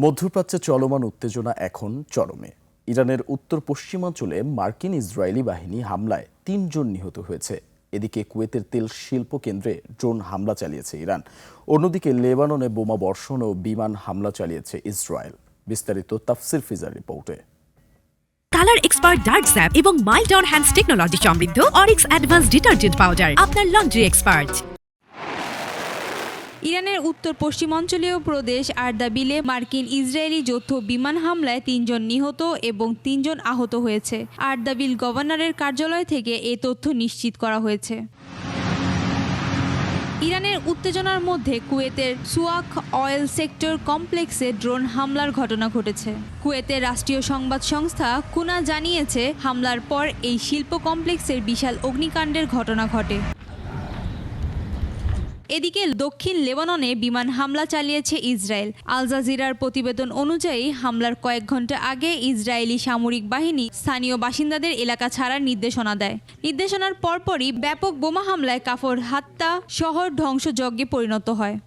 মধ্যপ্রাচ্যে চলমান উত্তেজনা এখন চরমে। ইরানের উত্তর পশ্চিমাঞ্চলে মার্কিন ইসরায়েলি বাহিনী হামলায় ৩ জন নিহত হয়েছে। এদিকে কুয়েতের তেল শিল্প কেন্দ্রে ড্রোন হামলা চালিয়েছে ইরান। অন্যদিকে লেবাননে বোমা বর্ষণ ও বিমান হামলা চালিয়েছে ইসরায়েল। বিস্তারিত তাফসির ফিজার রিপোর্টে। কালার এক্সপার্ট ডার্ক স্যাপ এবং মাইল্ড অন হ্যান্ডস টেকনোলজি সমৃদ্ধ অরিক্স অ্যাডভান্স ডিটারজেন্ট পাউডার আপনার লন্ড্রি এক্সপার্ট। ইরানের উত্তর পশ্চিমাঞ্চলীয় প্রদেশ আরদাবিলে মার্কিন ইসরায়েলি যৌথ বিমান হামলায় ৩ জন নিহত এবং ৩ জন আহত হয়েছে। আরদাবিল গভর্নরের কার্যালয় থেকে এ তথ্য নিশ্চিত করা হয়েছে। ইরানের উত্তেজনার মধ্যে কুয়েতের সুয়াক অয়েল সেক্টর কমপ্লেক্সে ড্রোন হামলার ঘটনা ঘটেছে। কুয়েতের রাষ্ট্রীয় সংবাদ সংস্থা কুনা জানিয়েছে, হামলার পর এই শিল্প কমপ্লেক্সের বিশাল অগ্নিকাণ্ডের ঘটনা ঘটে। এদিকে দক্ষিণ লেবাননে বিমান হামলা চালিয়েছে ইসরায়েল। আল জাজিরার প্রতিবেদন অনুযায়ী হামলার কয়েক ঘন্টা আগে ইসরায়েলি সামরিক বাহিনী স্থানীয় বাসিন্দাদের এলাকা ছাড়ার নির্দেশনা দেয়। নির্দেশনার পরপরই ব্যাপক বোমা হামলায় কাফর হাত্তা শহর ধ্বংসযজ্ঞে পরিণত হয়।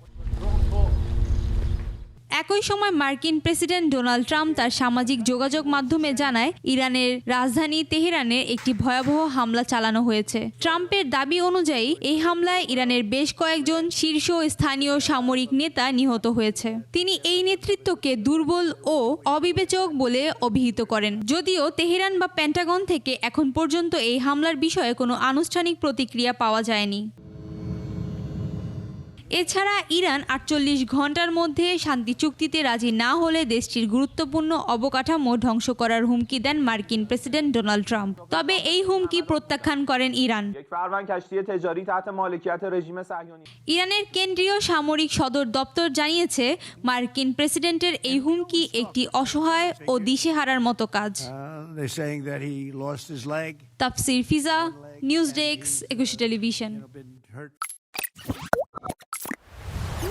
একই সময় মার্কিন প্রেসিডেন্ট ডোনাল্ড ট্রাম্প তার সামাজিক যোগাযোগ মাধ্যমে জানায়, ইরানের রাজধানী তেহরানে একটি ভয়াবহ হামলা চালানো হয়েছে। ট্রাম্পের দাবি অনুযায়ী এই হামলায় ইরানের বেশ কয়েকজন শীর্ষ স্থানীয় সামরিক নেতা নিহত হয়েছে। তিনি এই নেতৃত্বকে দুর্বল ও অবিবেচক বলে অভিহিত করেন। যদিও তেহরান বা পেন্টাগন থেকে এখন পর্যন্ত এই হামলার বিষয়ে কোনো আনুষ্ঠানিক প্রতিক্রিয়া পাওয়া যায়নি। এছাড়া ইরান ৪৮ ঘন্টার মধ্যে শান্তি চুক্তিতে রাজি না হলে দেশটির গুরুত্বপূর্ণ অবকাঠামো ধ্বংস করার হুমকি দেন মার্কিন প্রেসিডেন্ট ডোনাল্ড ট্রাম্প। তবে এই হুমকি প্রত্যাখ্যান করেন ইরান। ইরানের কেন্দ্রীয় সামরিক সদর দপ্তর জানিয়েছে, মার্কিন প্রেসিডেন্টের এই হুমকি একটি অসহায় ও দিশেহারার মতো কাজ। তাফসির ফিজা, নিউজ ডেস্ক, একুশে টেলিভিশন।